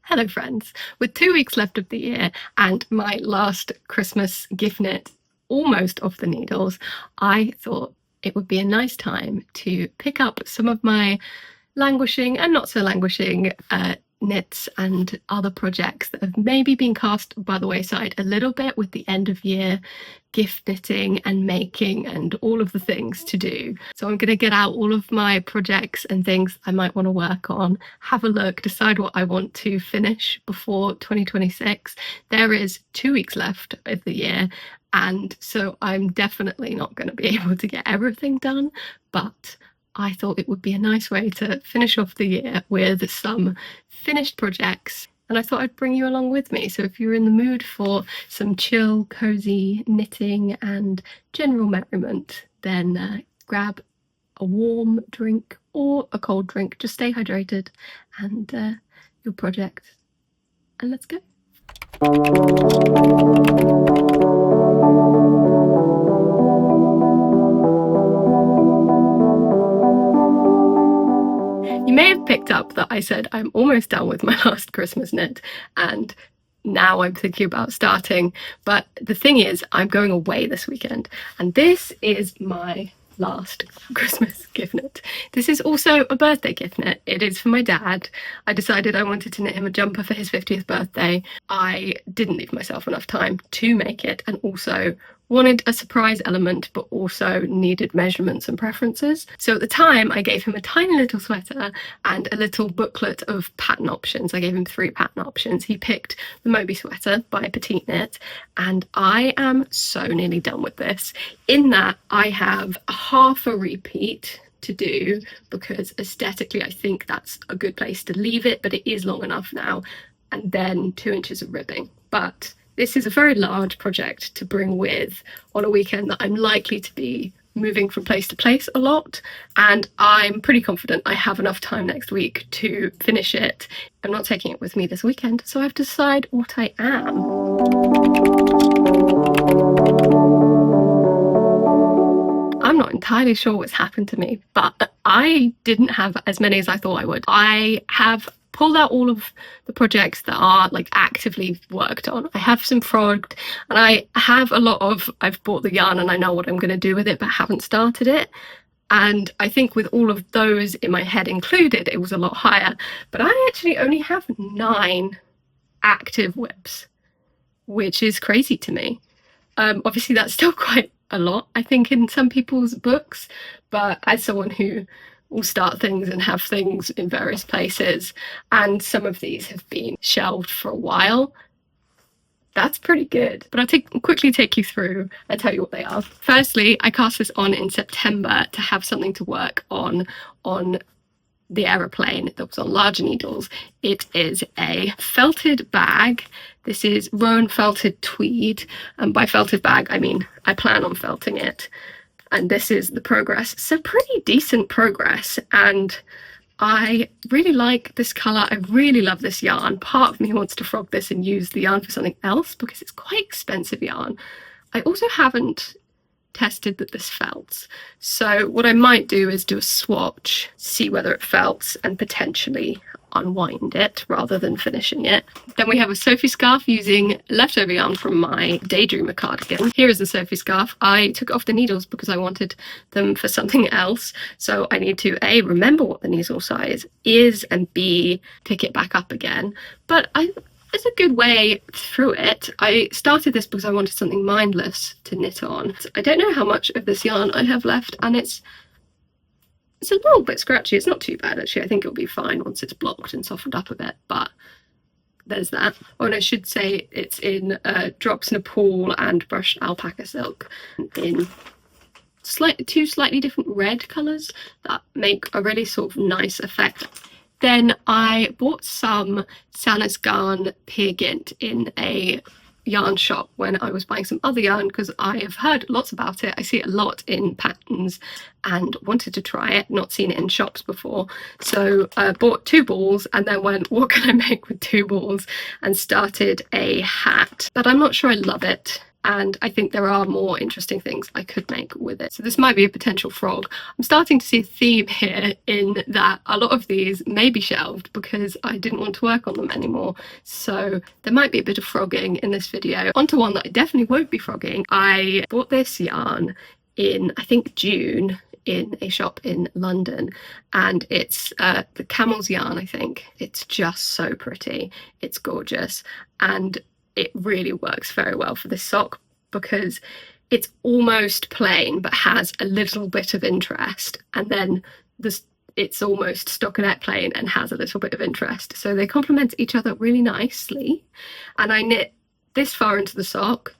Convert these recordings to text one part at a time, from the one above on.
Hello friends, with 2 weeks left of the year and my last Christmas gift knit almost off the needles, I thought it would be a nice time to pick up some of my languishing and not so languishing knits and other projects that have maybe been cast by the wayside a little bit with the end of year gift knitting and making and all of the things to do. So I'm going to get out all of my projects and things I might want to work on, have a look, decide what I want to finish before 2026. There is 2 weeks left of the year, and so I'm definitely not going to be able to get everything done, but I thought it would be a nice way to finish off the year with some finished projects, and I thought I'd bring you along with me. So if you're in the mood for some chill, cozy knitting and general merriment, then grab a warm drink or a cold drink. Just stay hydrated and your project, and let's go. You may have picked up that I said I'm almost done with my last Christmas knit, and now I'm thinking about starting. But the thing is, I'm going away this weekend, and this is my last Christmas gift knit. This is also a birthday gift knit. It is for my dad. I decided I wanted to knit him a jumper for his 50th birthday. I didn't leave myself enough time to make it, and also wanted a surprise element, but also needed measurements and preferences. So at the time, I gave him a tiny little sweater and a little booklet of pattern options. I gave him 3 pattern options. He picked the Moby sweater by Petite Knit, and I am so nearly done with this, in that I have half a repeat to do, because aesthetically I think that's a good place to leave it, but it is long enough now, and then 2 inches of ribbing. But this is a very large project to bring with on a weekend that I'm likely to be moving from place to place a lot, and I'm pretty confident I have enough time next week to finish it. I'm not taking it with me this weekend, so I have to decide what I am. I'm not entirely sure what's happened to me, but I didn't have as many as I thought I would. I have pulled out all of the projects that are like actively worked on. I have some frogged, and I have a lot of, I've bought the yarn and I know what I'm going to do with it, but haven't started it. And I think with all of those in my head included, it was a lot higher. But I actually only have 9 active whips, which is crazy to me. Obviously that's still quite a lot, I think, in some people's books, but as someone who will start things and have things in various places, and some of these have been shelved for a while, that's pretty good. But I'll quickly take you through and tell you what they are. Firstly, I cast this on in September to have something to work on the aeroplane that was on larger needles. It is a felted bag. This is Rowan felted tweed, and by felted bag I mean I plan on felting it. And this is the progress. So pretty decent progress, and I really like this colour. I really love this yarn. Part of me wants to frog this and use the yarn for something else because it's quite expensive yarn. I also haven't tested that this felts, so what I might do is do a swatch, see whether it felts, and potentially unwind it rather than finishing it. Then we have a Sophie scarf using leftover yarn from my Daydreamer cardigan. Here is the Sophie scarf. I took it off the needles because I wanted them for something else, so I need to A, remember what the needle size is, and B, pick it back up again. But it's a good way through it. I started this because I wanted something mindless to knit on. I don't know how much of this yarn I have left, and it's a little bit scratchy. It's not too bad actually. I think it'll be fine once it's blocked and softened up a bit, but there's that. Oh, and I should say it's in drops Nepal and brushed alpaca silk in 2 slightly different red colours that make a really sort of nice effect. Then I bought some Sanasgarn Peer Gynt in a yarn shop when I was buying some other yarn, because I have heard lots about it. I see it a lot in patterns and wanted to try it, not seen it in shops before. So I bought 2 balls and then went, what can I make with 2 balls, and started a hat. But I'm not sure I love it. and I think there are more interesting things I could make with it. So this might be a potential frog. I'm starting to see a theme here in that a lot of these may be shelved because I didn't want to work on them anymore. So there might be a bit of frogging in this video. Onto one that I definitely won't be frogging. I bought this yarn in, I think, June in a shop in London, and it's the camel's yarn, I think. It's just so pretty. It's gorgeous, and it really works very well for this sock because it's almost plain but has a little bit of interest, and then it's almost stockinette plain and has a little bit of interest. So they complement each other really nicely, and I knit this far into the sock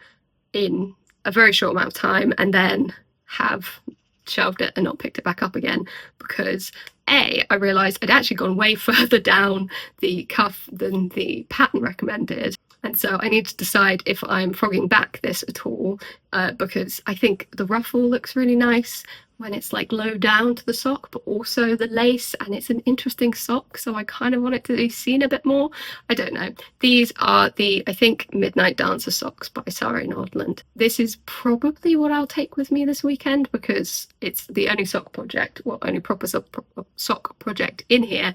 in a very short amount of time and then have shelved it and not picked it back up again because I realised I'd actually gone way further down the cuff than the pattern recommended. And so I need to decide if I'm frogging back this at all, because I think the ruffle looks really nice when it's like low down to the sock, but also the lace, and it's an interesting sock, so I kind of want it to be seen a bit more. I don't know. These are the, I think, Midnight Dancer socks by Sari Nordland. This is probably what I'll take with me this weekend because it's the only sock project, well, only proper sock project in here,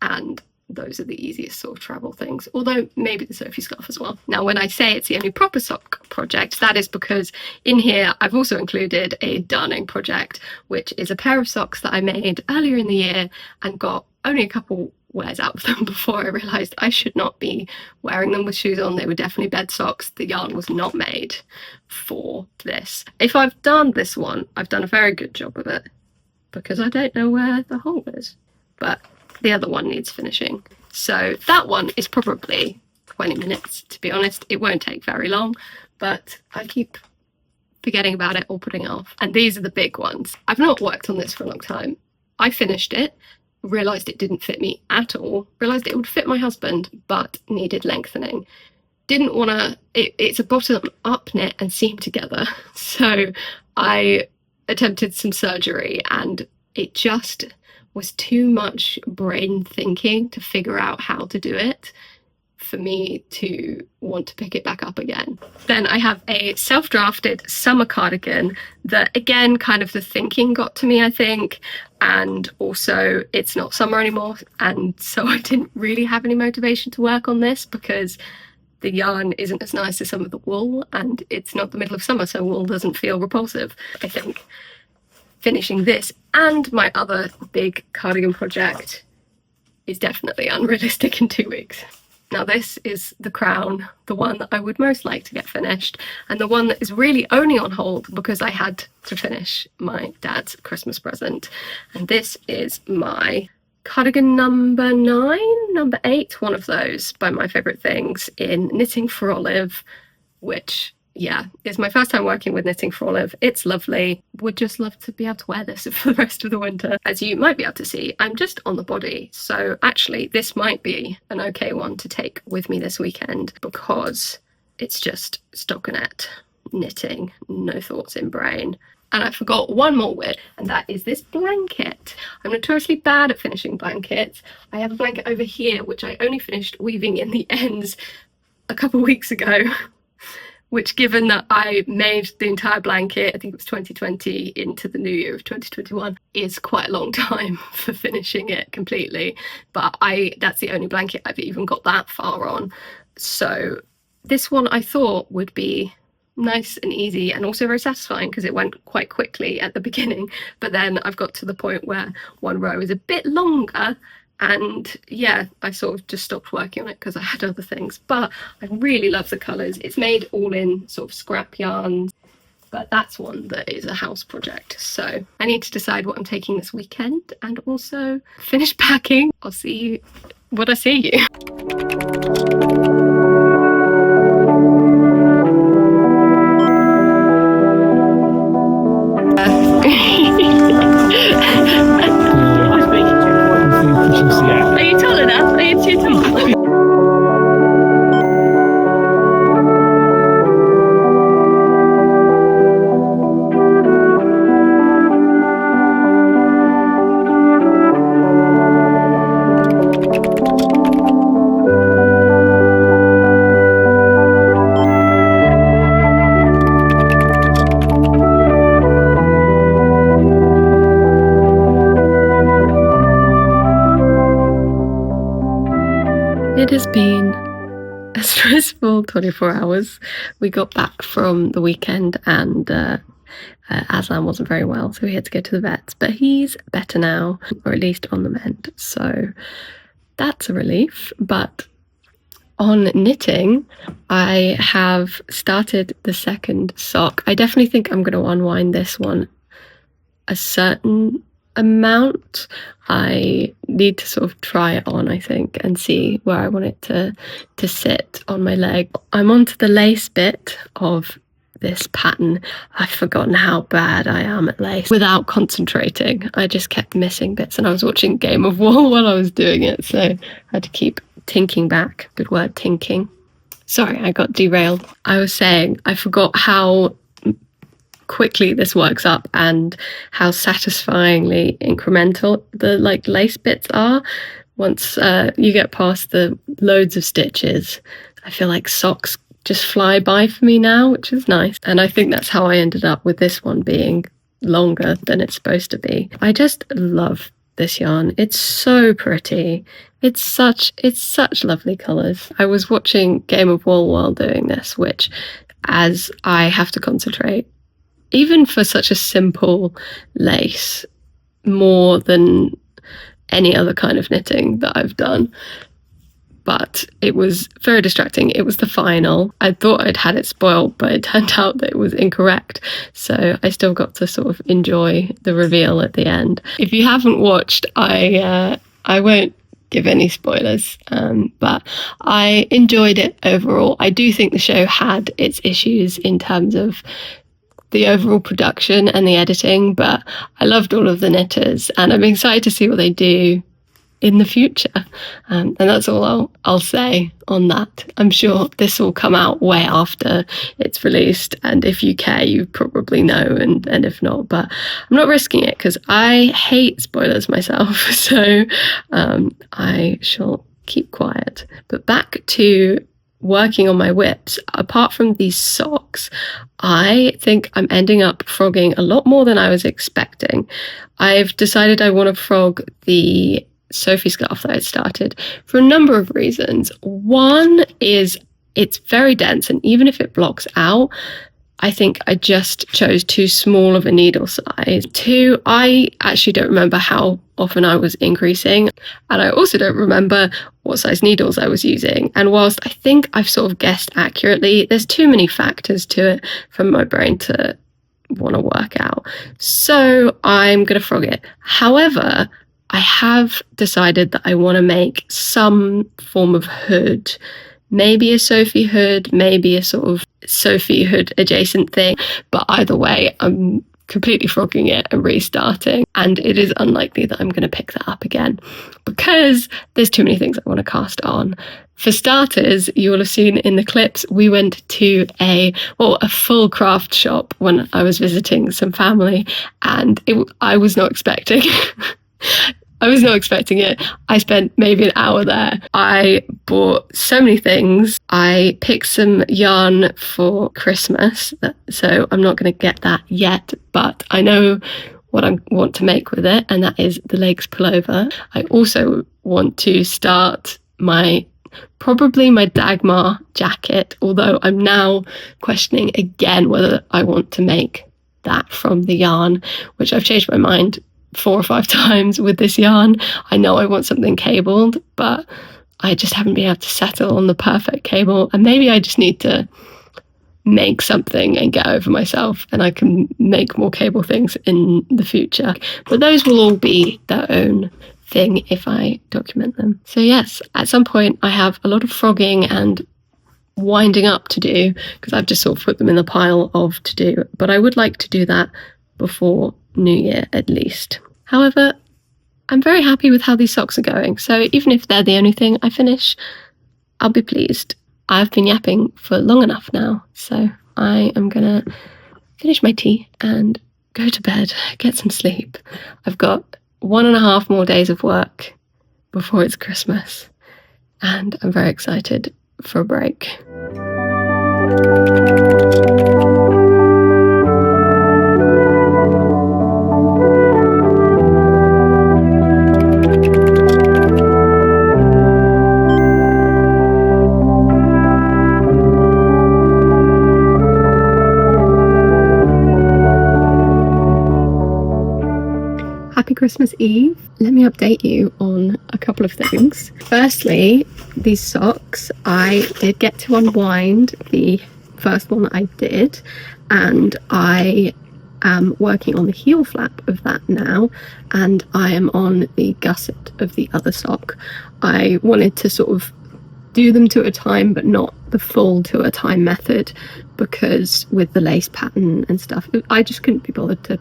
and those are the easiest sort of travel things, although maybe the Sophie scarf as well. Now, when I say it's the only proper sock project, that is because in here I've also included a darning project, which is a pair of socks that I made earlier in the year and got only a couple wears out of them before I realised I should not be wearing them with shoes on. They were definitely bed socks. The yarn was not made for this. If I've done this one, I've done a very good job of it because I don't know where the hole is, but the other one needs finishing. So that one is probably 20 minutes, to be honest. It won't take very long, but I keep forgetting about it or putting it off. And these are the big ones. I've not worked on this for a long time. I finished it, realised it didn't fit me at all, realised it would fit my husband, but needed lengthening. Didn't want to, it's a bottom up knit and seam together. So I attempted some surgery and it just was too much brain thinking to figure out how to do it for me to want to pick it back up again. Then I have a self-drafted summer cardigan that, again, kind of the thinking got to me, I think, and also it's not summer anymore, and so I didn't really have any motivation to work on this because the yarn isn't as nice as some of the wool, and it's not the middle of summer, so wool doesn't feel repulsive, I think. Finishing this and my other big cardigan project is definitely unrealistic in 2 weeks. Now this is the crown, the one that I would most like to get finished, and the one that is really only on hold because I had to finish my dad's Christmas present. And this is my cardigan number 8, one of those by My Favourite Things in Knitting for Olive, which, yeah, it's my first time working with Knitting for Olive. It's lovely. Would just love to be able to wear this for the rest of the winter. As you might be able to see, I'm just on the body. So actually this might be an okay one to take with me this weekend because it's just stockinette knitting, no thoughts in brain. And I forgot one more word, and that is this blanket. I'm notoriously bad at finishing blankets. I have a blanket over here, which I only finished weaving in the ends a couple weeks ago. Which, given that I made the entire blanket, I think it was 2020 into the new year of 2021, is quite a long time for finishing it completely. But that's the only blanket I've even got that far on. So this one I thought would be nice and easy and also very satisfying because it went quite quickly at the beginning. But then I've got to the point where one row is a bit longer. And yeah, I sort of just stopped working on it because I had other things, but I really love the colours. It's made all in sort of scrap yarn, but that's one that is a house project. So I need to decide what I'm taking this weekend and also finish packing. I'll see you when I see you. Are you tall enough? Are you too tall? a stressful 24 hours. We got back from the weekend and Aslan wasn't very well, so we had to go to the vets, but he's better now, or at least on the mend, so that's a relief. But on knitting, I have started the second sock. I definitely think I'm going to unwind this one a certain amount. I need to sort of try it on, I think, and see where I want it to sit on my leg. I'm onto the lace bit of this pattern. I've forgotten how bad I am at lace without concentrating. I just kept missing bits, and I was watching Game of War while I was doing it, so I had to keep tinking back. Good word, tinking. Sorry, I got derailed. I was saying I forgot how quickly this works up and how satisfyingly incremental the lace bits are. Once you get past the loads of stitches, I feel like socks just fly by for me now, which is nice. And I think that's how I ended up with this one being longer than it's supposed to be. I just love this yarn. It's so pretty. It's such lovely colours. I was watching Game of War while doing this, which, as I have to concentrate, even for such a simple lace, more than any other kind of knitting that I've done. But it was very distracting. It was the final. I thought I'd had it spoiled, but it turned out that it was incorrect. So I still got to sort of enjoy the reveal at the end. If you haven't watched, I won't give any spoilers, but I enjoyed it overall. I do think the show had its issues in terms of the overall production and the editing, but I loved all of the knitters, and I'm excited to see what they do in the future, and that's all I'll say on that. I'm sure this will come out way after it's released, and if you care, you probably know, and if not, but I'm not risking it because I hate spoilers myself, so I shall keep quiet. But back to working on my whips. Apart from these socks, I think I'm ending up frogging a lot more than I was expecting. I've decided I want to frog the Sophie scarf that I started for a number of reasons. One is it's very dense, and even if it blocks out, I think I just chose too small of a needle size. Two, I actually don't remember how often I was increasing, and I also don't remember what size needles I was using. And whilst I think I've sort of guessed accurately, there's too many factors to it for my brain to want to work out. So I'm going to frog it. However, I have decided that I want to make some form of hood, maybe a Sophie hood, maybe a sort of Sophie hood adjacent thing, but either way, I'm completely frogging it and restarting, and it is unlikely that I'm going to pick that up again because there's too many things I want to cast on. For starters, you will have seen in the clips, we went to a full craft shop when I was visiting some family, and I was not expecting I was not expecting it. I spent maybe an hour there. I bought so many things. I picked some yarn for Christmas, so I'm not going to get that yet, but I know what I want to make with it, and that is the legs pullover. I also want to start probably my Dagmar jacket, although I'm now questioning again whether I want to make that from the yarn, which I've changed my mind 4 or 5 times with this yarn. I know I want something cabled, but I just haven't been able to settle on the perfect cable, and maybe I just need to make something and get over myself, and I can make more cable things in the future. But those will all be their own thing if I document them. So yes, at some point I have a lot of frogging and winding up to do, because I've just sort of put them in the pile of to do, but I would like to do that before New Year at least. However, I'm very happy with how these socks are going, so even if they're the only thing I finish, I'll be pleased. I've been yapping for long enough now, so I am gonna finish my tea and go to bed, get some sleep. I've got 1.5 more days of work before it's Christmas, and I'm very excited for a break. Christmas Eve. Let me update you on a couple of things. Firstly, these socks, I did get to unwind the first one that I did, and I am working on the heel flap of that now, and I am on the gusset of the other sock. I wanted to sort of do them to a time, but not the full to a time method, because with the lace pattern and stuff, I just couldn't be bothered to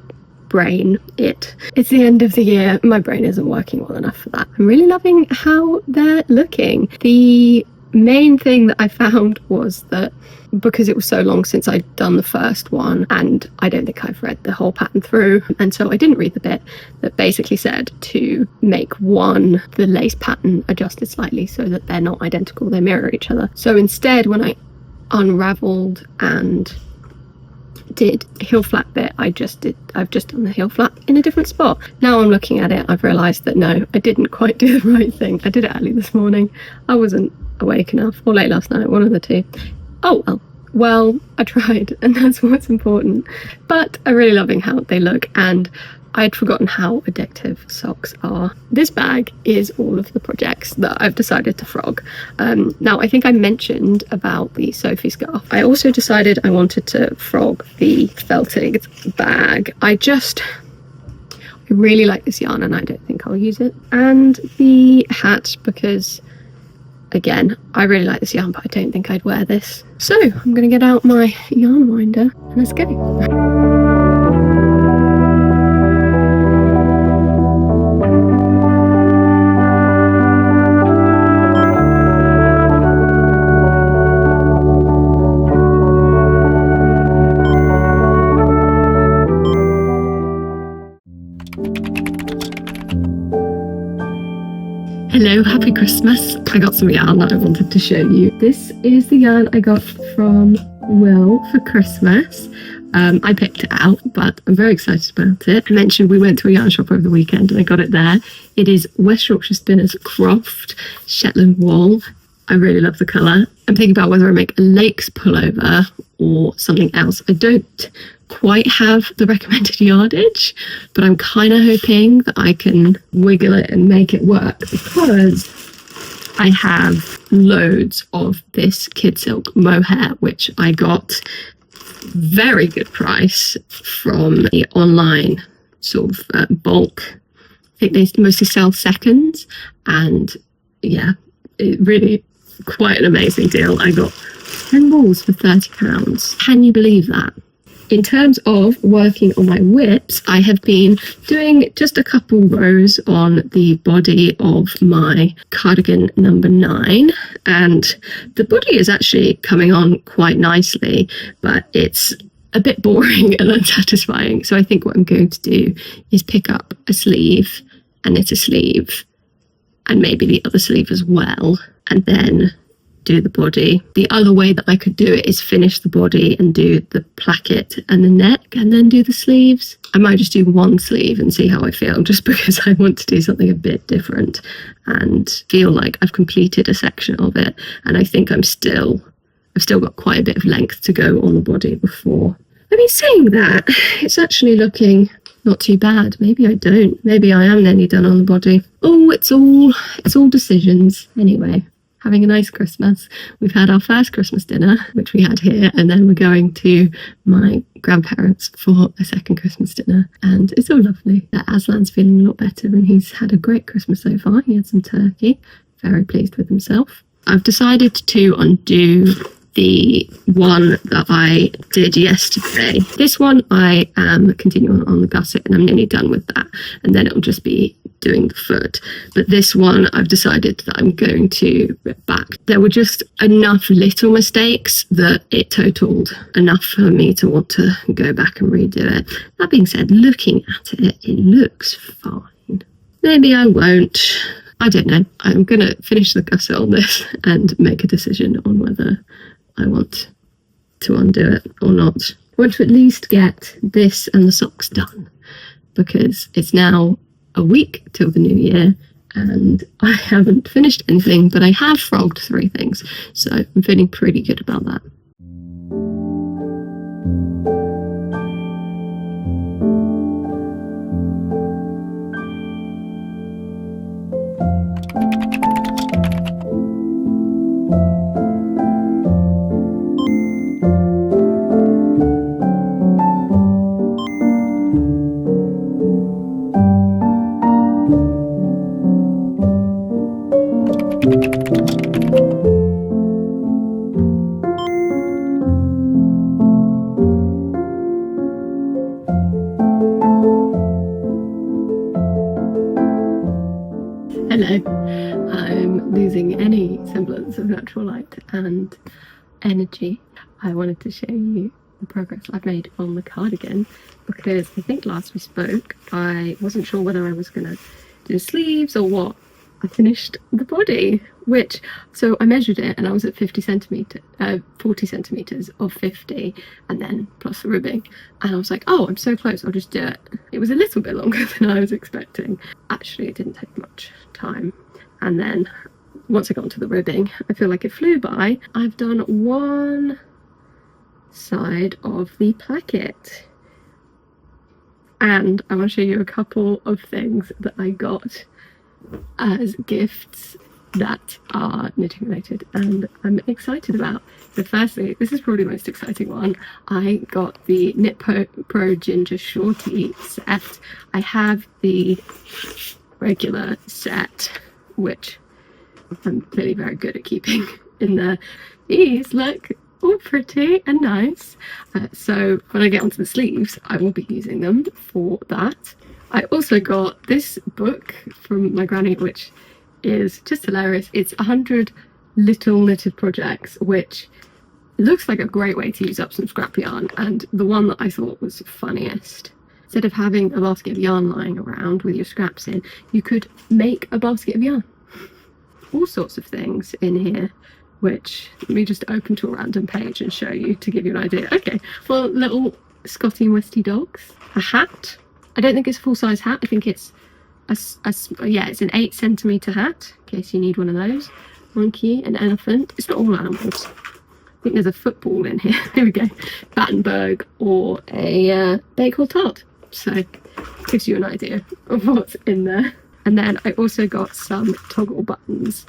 brain it. It's the end of the year, my brain isn't working well enough for that. I'm really loving how they're looking. The main thing that I found was that because it was so long since I'd done the first one, and I don't think I've read the whole pattern through, and so I didn't read the bit that basically said to make the lace pattern adjusted slightly so that they're not identical, they mirror each other. So instead, when I unraveled and did heel flap bit, I've just done the heel flap in a different spot. Now I'm looking at it, I've realised that no, I didn't quite do the right thing. I did it early this morning. I wasn't awake enough, or late last night, one of the two. Oh well, I tried, and that's what's important. But I'm really loving how they look, and I'd forgotten how addictive socks are. This bag is all of the projects that I've decided to frog. Now, I think I mentioned about the Sophie scarf. I also decided I wanted to frog the felted bag. I really like this yarn, and I don't think I'll use it. And the hat, because again, I really like this yarn, but I don't think I'd wear this. So I'm going to get out my yarn winder and let's go. Hello, happy Christmas. I got some yarn that I wanted to show you. This is the yarn I got from Will for Christmas. I picked it out, but I'm very excited about it. I mentioned we went to a yarn shop over the weekend and I got it there. It is West Yorkshire Spinners Croft Shetland Wool. I really love the colour. I'm thinking about whether I make a Lakes pullover or something else. I don't quite have the recommended yardage, but I'm kind of hoping that I can wiggle it and make it work, because I have loads of this kid silk mohair, which I got very good price from the online sort of bulk. I think they mostly sell seconds, and yeah, it really quite an amazing deal. I got 10 balls for £30. Can you believe that? In terms of working on my whips, I have been doing just a couple rows on the body of my cardigan number 9, and the body is actually coming on quite nicely, but it's a bit boring and unsatisfying. So I think what I'm going to do is pick up a sleeve and knit a sleeve, and maybe the other sleeve as well, and then do the body. The other way that I could do it is finish the body and do the placket and the neck and then do the sleeves. I might just do one sleeve and see how I feel, just because I want to do something a bit different and feel like I've completed a section of it. And I think I've still got quite a bit of length to go on the body before. I mean, saying that, it's actually looking not too bad. Maybe I don't. Maybe I am nearly done on the body. Oh, it's all decisions. Anyway, having a nice Christmas. We've had our first Christmas dinner, which we had here, and then we're going to my grandparents for a second Christmas dinner, and it's all lovely. Aslan's feeling a lot better, and he's had a great Christmas so far. He had some turkey, very pleased with himself. I've decided to undo the one that I did yesterday. This one I am continuing on the gusset, and I'm nearly done with that, and then it'll just be doing the foot. But this one I've decided that I'm going to rip back. There were just enough little mistakes that it totaled enough for me to want to go back and redo it. That being said, looking at it, it looks fine. Maybe I won't. I don't know. I'm going to finish the gusset on this and make a decision on whether I want to undo it or not. I want to at least get this and the socks done, because it's now a week till the new year and I haven't finished anything, but I have frogged 3 things, so I'm feeling pretty good about that. Hello, I'm losing any semblance of natural light and energy. I wanted to show you the progress I've made on the cardigan, because I think last we spoke I wasn't sure whether I was going to do the sleeves or what. I finished the body, so I measured it and I was at 40 centimeters of 50, and then plus the ribbing, and I was like, oh, I'm so close, I'll just do it. It was a little bit longer than I was expecting. Actually, it didn't take much time, and then once I got onto the ribbing, I feel like it flew by. I've done one side of the placket, and I want to show you a couple of things that I got as gifts that are knitting related and I'm excited about. So firstly, this is probably the most exciting one. I got the Knit Pro Ginger Shorty set. I have the regular set, which I'm clearly very good at keeping in there. These look all pretty and nice. So when I get onto the sleeves, I will be using them for that. I also got this book from my granny, which is just hilarious. It's 100 little knitted projects, which looks like a great way to use up some scrap yarn. And the one that I thought was funniest, instead of having a basket of yarn lying around with your scraps in, you could make a basket of yarn. All sorts of things in here, which let me just open to a random page and show you to give you an idea. Okay, well, little Scotty and Westy dogs. A hat. I don't think it's a full-size hat. I think it's it's an 8 centimeter hat, in case you need one of those. Monkey, an elephant. It's not all animals. I think there's a football in here. There we go. Battenberg, or a bagel tart. So it gives you an idea of what's in there. And then I also got some toggle buttons,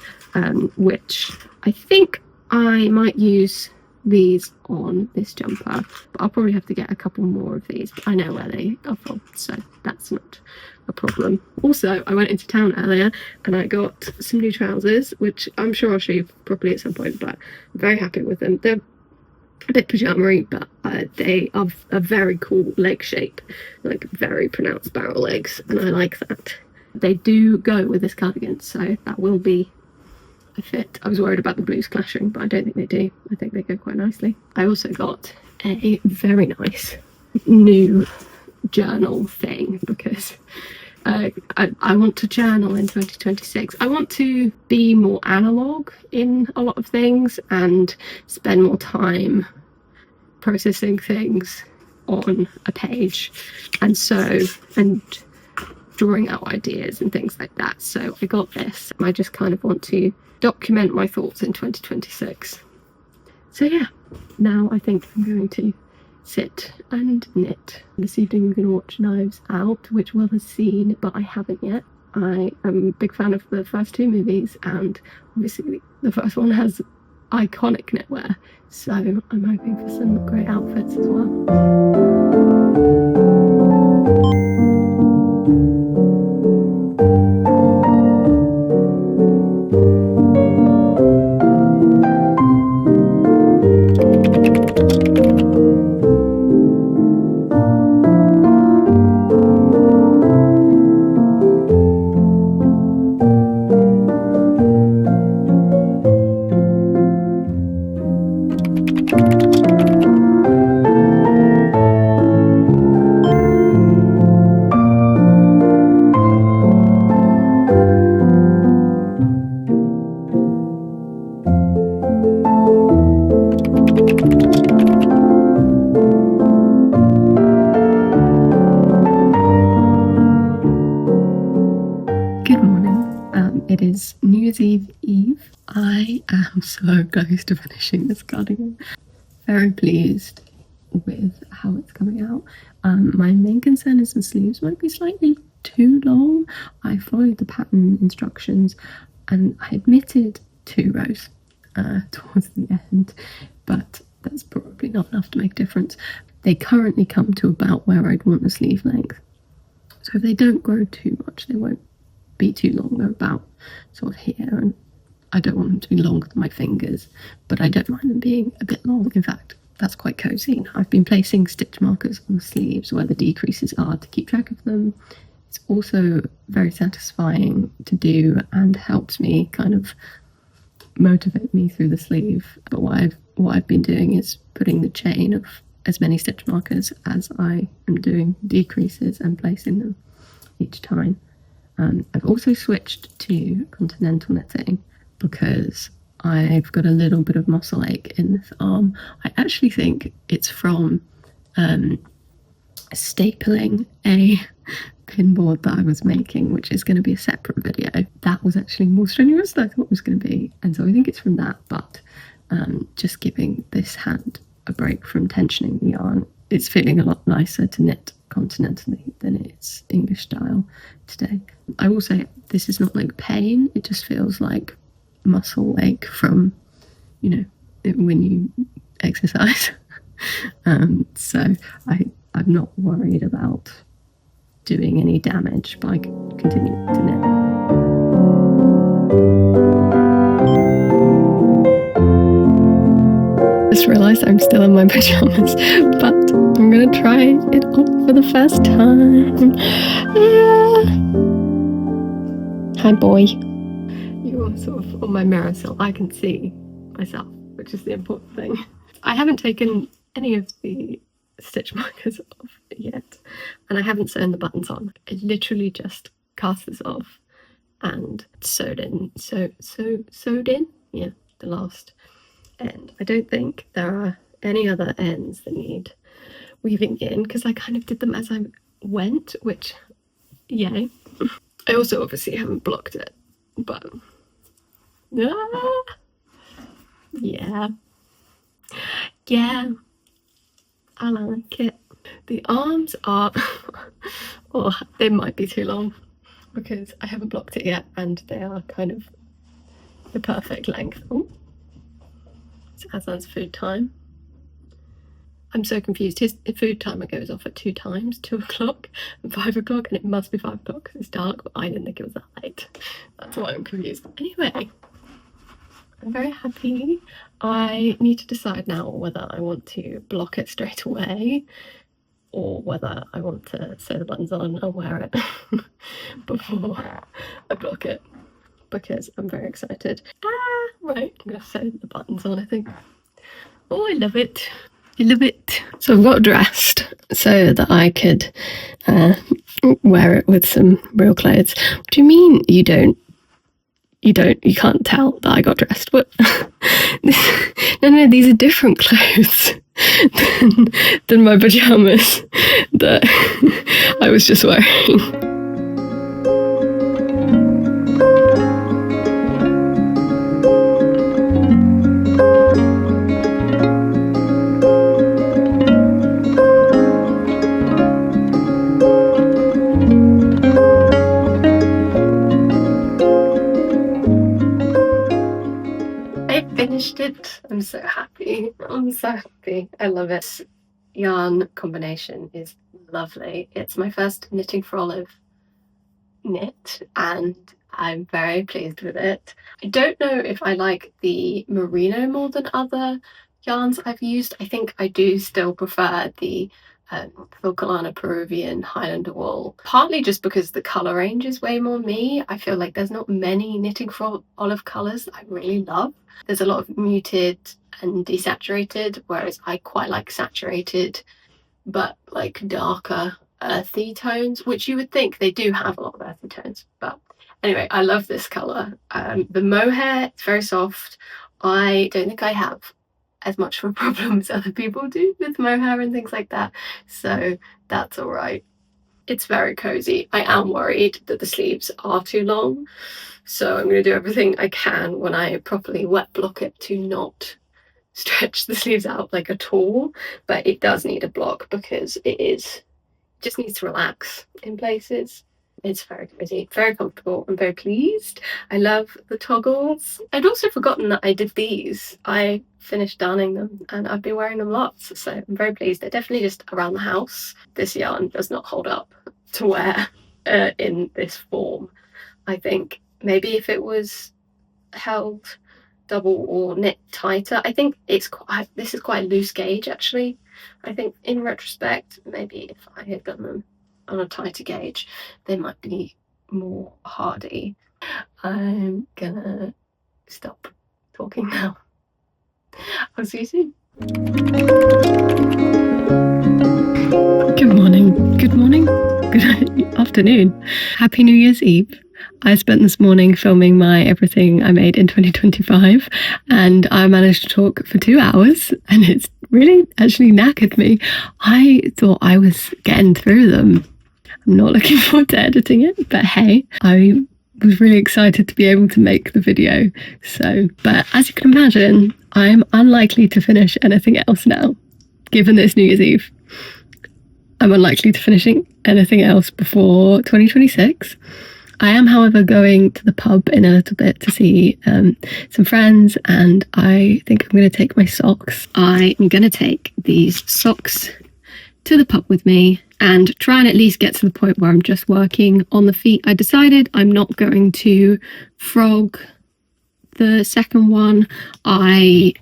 which I think I might use these on this jumper, but I'll probably have to get a couple more of these. I know where they are from, so that's not a problem. Also, I went into town earlier and I got some new trousers, which I'm sure I'll show you properly at some point, but I'm very happy with them. They're a bit pajama-y, but they are a very cool leg shape, like very pronounced barrel legs, and I like that. They do go with this cardigan, so that will be a fit. I was worried about the blues clashing, but I don't think they do. I think they go quite nicely. I also got a very nice new journal thing, because I want to journal in 2026. I want to be more analog in a lot of things and spend more time processing things on a page, and drawing out ideas and things like that. So I got this. I just kind of want to document my thoughts in 2026. So yeah, now I think I'm going to sit and knit. This evening I'm going to watch Knives Out, which Will has seen, but I haven't yet. I am a big fan of the first two movies, and obviously the first one has iconic knitwear, so I'm hoping for some great outfits as well. It is New Year's Eve. I am so close to finishing this cardigan. Very pleased with how it's coming out. My main concern is the sleeves might be slightly too long. I followed the pattern instructions and I knitted 2 rows, towards the end, but that's probably not enough to make a difference. They currently come to about where I'd want the sleeve length. So if they don't grow too much, they won't be too long. They're about sort of here, and I don't want them to be longer than my fingers, but I don't mind them being a bit long. In fact, that's quite cozy. I've been placing stitch markers on the sleeves where the decreases are to keep track of them. It's also very satisfying to do and helps me kind of motivate me through the sleeve. But what I've been doing is putting the chain of as many stitch markers as I am doing decreases and placing them each time. I've also switched to continental knitting because I've got a little bit of muscle ache in this arm. I actually think it's from stapling a pinboard that I was making, which is going to be a separate video. That was actually more strenuous than I thought it was going to be, and so I think it's from that. But just giving this hand a break from tensioning the yarn, it's feeling a lot nicer to knit continentally than it's English style today. I will say this is not like pain, it just feels like muscle ache from, you know, when you exercise. So I'm not worried about doing any damage by continuing to knit. Just realised I'm still in my pyjamas, but I'm gonna try it on for the first time. Hi boy. You are sort of on my mirror so I can see myself, which is the important thing. I haven't taken any of the stitch markers off yet, and I haven't sewn the buttons on. I literally just cast this off and sewed in, sewed in, yeah, the last end. I don't think there are any other ends that need weaving in because I kind of did them as I went, which, yay. I also obviously haven't blocked it, but yeah, I like it. The arms are, oh, they might be too long because I haven't blocked it yet, and they are kind of the perfect length. Oh, it's Aslan's food time. I'm so confused. His food timer goes off at 2 times, 2 o'clock and 5 o'clock, and it must be 5 o'clock because it's dark, but I didn't think it was that late. That's why I'm confused. Anyway, I'm very happy. I need to decide now whether I want to block it straight away or whether I want to sew the buttons on and wear it before I block it, because I'm very excited. Right, I'm gonna sew the buttons on, I think. Oh, I love it. I love it. So I've got dressed so that I could wear it with some real clothes. What do you mean you can't tell that I got dressed? What? No, these are different clothes than my pajamas that I was just wearing. It. I'm so happy. I love it. Yarn combination is lovely. It's my first knitting for Olive knit and I'm very pleased with it. I don't know if I like the merino more than other yarns I've used. I think I do still prefer the Filcolana Peruvian Highlander wool, partly just because the colour range is way more me. I feel like there's not many knitting for Olive colours that I really love. There's a lot of muted and desaturated, whereas I quite like saturated but like darker earthy tones, which you would think they do have a lot of earthy tones. But anyway, I love this colour. The mohair, it's very soft. I don't think I have as much of a problem as other people do with mohair and things like that, so that's all right. It's very cozy. I am worried that the sleeves are too long, so I'm going to do everything I can when I properly wet block it to not stretch the sleeves out like at all, but it does need a block because it just needs to relax in places. It's very cozy, very comfortable. I'm very pleased. I love the toggles. I'd also forgotten that I did these. I finished darning them and I've been wearing them lots, so I'm very pleased. They're definitely just around the house. This yarn does not hold up to wear in this form. I think maybe if it was held double or knit tighter. I think this is quite a loose gauge actually. I think in retrospect, maybe if I had done them on a tighter gauge, they might be more hardy. I'm gonna stop talking now. I'll see you soon. Good morning, good afternoon. Happy New Year's Eve. I spent this morning filming my everything I made in 2025 and I managed to talk for 2 hours and it's really actually knackered me. I thought I was getting through them. I'm not looking forward to editing it, but hey, I was really excited to be able to make the video. But as you can imagine, I'm unlikely to finish anything else now, given this New Year's Eve. I'm unlikely to finishing anything else before 2026. I am, however, going to the pub in a little bit to see some friends, and I think I'm going to take my socks. I am going to take these socks to the pub with me and try and at least get to the point where I'm just working on the feet. I decided I'm not going to frog the second one. I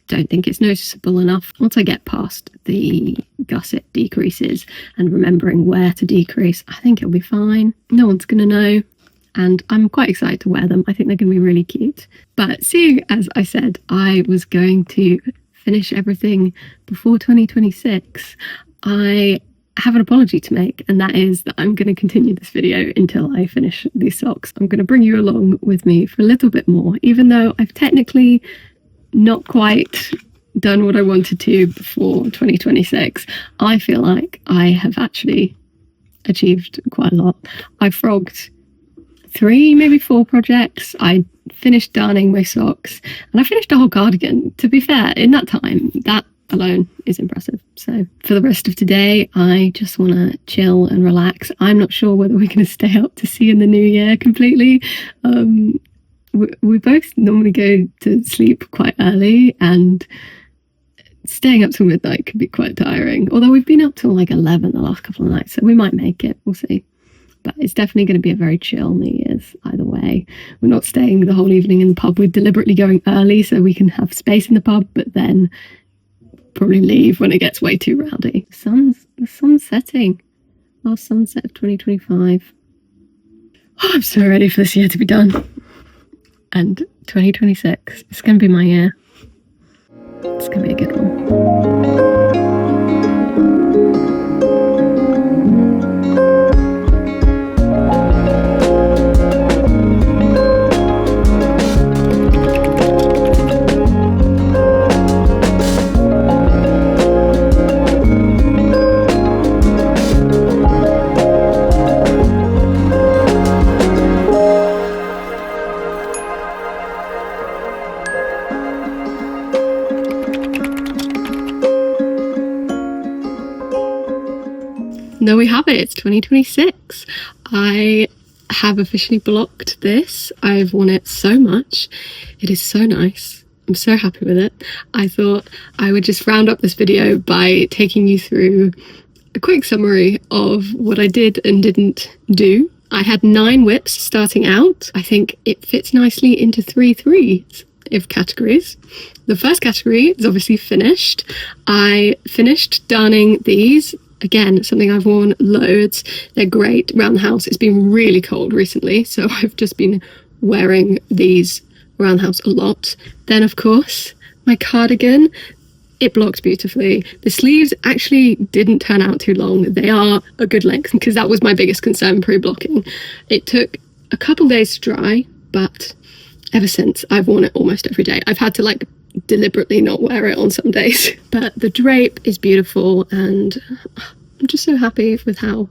don't think it's noticeable enough. Once I get past the gusset decreases and remembering where to decrease, I think it'll be fine. No one's gonna know, and I'm quite excited to wear them. I think they're gonna be really cute. But seeing as I said I was going to finish everything before 2026, I have an apology to make, and that is that I'm going to continue this video until I finish these socks. I'm going to bring you along with me for a little bit more, even though I've technically not quite done what I wanted to before 2026. I feel like I have actually achieved quite a lot. I frogged 3, maybe 4 projects. I finished darning my socks and I finished a whole cardigan. To be fair, in that time, that alone is impressive. So for the rest of today, I just want to chill and relax. I'm not sure whether we're going to stay up to see in the new year completely. We both normally go to sleep quite early, and staying up till midnight can be quite tiring. Although we've been up till like 11 the last couple of nights, so we might make it. We'll see. But it's definitely going to be a very chill New Year's either way. We're not staying the whole evening in the pub. We're deliberately going early so we can have space in the pub, but then probably leave when it gets way too rowdy. The sun's setting. Last sunset of 2025. Oh, I'm so ready for this year to be done. And 2026, it's going to be my year. It's going to be a good one. There we have it, it's 2026. I have officially blocked this. I've worn it so much. It is so nice. I'm so happy with it. I thought I would just round up this video by taking you through a quick summary of what I did and didn't do. I had 9 whips starting out. I think it fits nicely into 3 threes of categories. The first category is obviously finished. I finished darning these. Again, something I've worn loads. They're great around the house. It's been really cold recently, so I've just been wearing these around the house a lot. Then, of course, my cardigan. It blocked beautifully. The sleeves actually didn't turn out too long. They are a good length, because that was my biggest concern pre-blocking. It took a couple days to dry, but ever since, I've worn it almost every day. I've had to deliberately not wear it on some days, but the drape is beautiful and I'm just so happy with how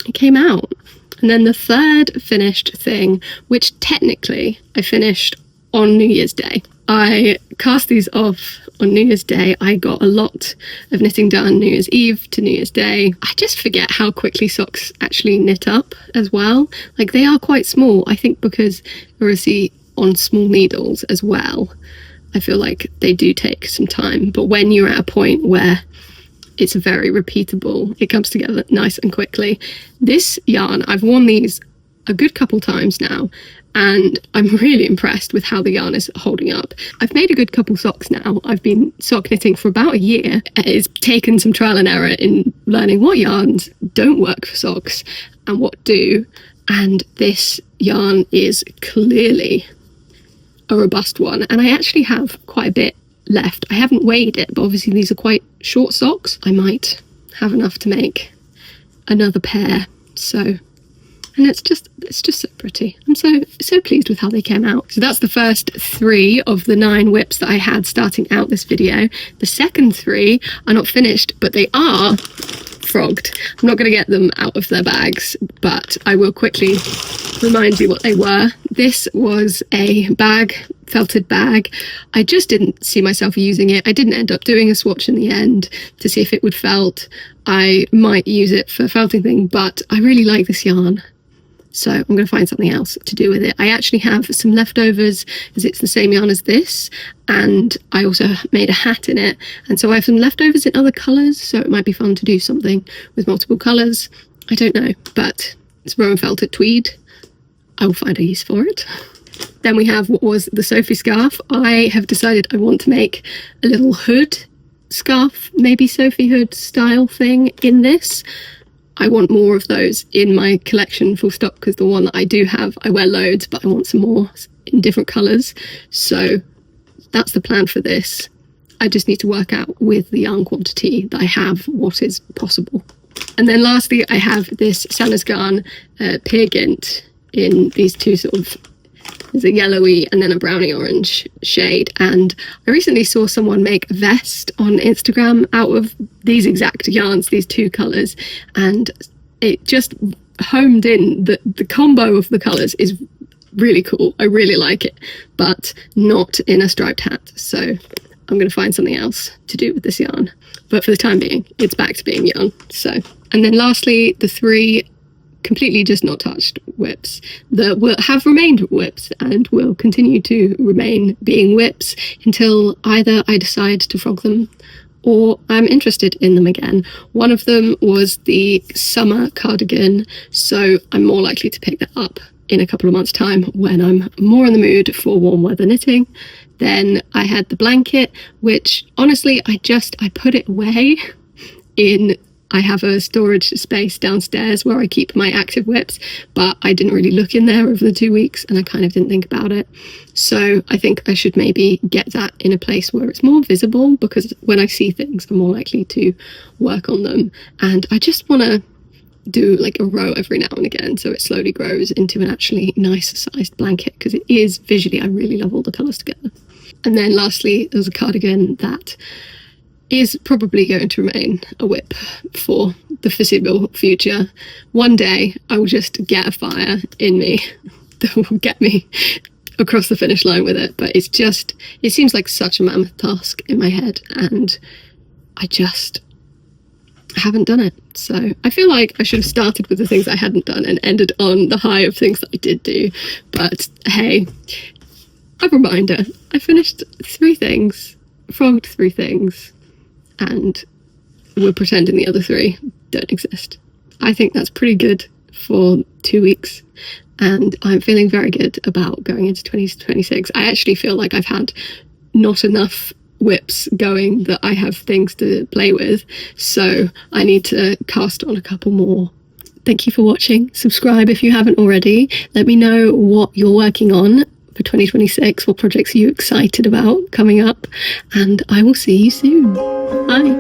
it came out. And then the third finished thing, which technically I finished on New Year's Day. I cast these off on New Year's Day. I got a lot of knitting done New Year's Eve to New Year's Day. I just forget how quickly socks actually knit up as well. Like, they are quite small, I think, because they're obviously on small needles as well. I feel like they do take some time, but when you're at a point where it's very repeatable, it comes together nice and quickly. This yarn, I've worn these a good couple times now, and I'm really impressed with how the yarn is holding up. I've made a good couple socks now. I've been sock knitting for about a year. It's taken some trial and error in learning what yarns don't work for socks and what do, and this yarn is clearly a robust one, and I actually have quite a bit left. I haven't weighed it, but obviously these are quite short socks. I might have enough to make another pair, so... And it's just so pretty. I'm so pleased with how they came out. So that's the first 3 of the 9 whips that I had starting out this video. The second 3 are not finished, but they are frogged. I'm not going to get them out of their bags, but I will quickly remind you what they were. This was a bag, felted bag. I just didn't see myself using it. I didn't end up doing a swatch in the end to see if it would felt. I might use it for felting thing, but I really like this yarn. So I'm going to find something else to do with it. I actually have some leftovers, as it's the same yarn as this, and I also made a hat in it, and so I have some leftovers in other colours, so it might be fun to do something with multiple colours. I don't know, but it's Rowan felted tweed. I will find a use for it. Then we have what was the Sophie scarf. I have decided I want to make a little hood scarf, maybe Sophie hood style thing in this. I want more of those in my collection, full stop, because the one that I do have, I wear loads, but I want some more in different colours. So that's the plan for this. I just need to work out with the yarn quantity that I have what is possible. And then lastly, I have this Santa's Garn Peergynt in these two sort of, there's a yellowy and then a browny orange shade, and I recently saw someone make a vest on Instagram out of these exact yarns, these 2 colours, and it just homed in that the combo of the colours is really cool. I really like it, but not in a striped hat, so I'm going to find something else to do with this yarn, but for the time being it's back to being yarn. So, and then lastly, the 3 completely just not touched whips that will have remained whips and will continue to remain being whips until either I decide to frog them or I'm interested in them again. One of them was the summer cardigan, so I'm more likely to pick that up in a couple of months' time when I'm more in the mood for warm weather knitting. Then I had the blanket, which honestly I put it away in, I have a storage space downstairs where I keep my active whips, but I didn't really look in there over the 2 weeks and I kind of didn't think about it. So I think I should maybe get that in a place where it's more visible, because when I see things I'm more likely to work on them, and I just want to do like a row every now and again so it slowly grows into an actually nice sized blanket, because it is visually, I really love all the colours together. And then lastly, there's a cardigan that is probably going to remain a whip for the foreseeable future. One day I will just get a fire in me that will get me across the finish line with it, but it seems like such a mammoth task in my head, and I just haven't done it. So I feel like I should have started with the things I hadn't done and ended on the high of things that I did do, but hey, a reminder, I finished 3 things, frogged 3 things, and we're pretending the other 3 don't exist. I think that's pretty good for 2 weeks, and I'm feeling very good about going into 2026. I actually feel like I've had not enough whips going that I have things to play with, so I need to cast on a couple more. Thank you for watching. Subscribe if you haven't already. Let me know what you're working on for 2026, what projects are you excited about coming up, and I will see you soon. Bye.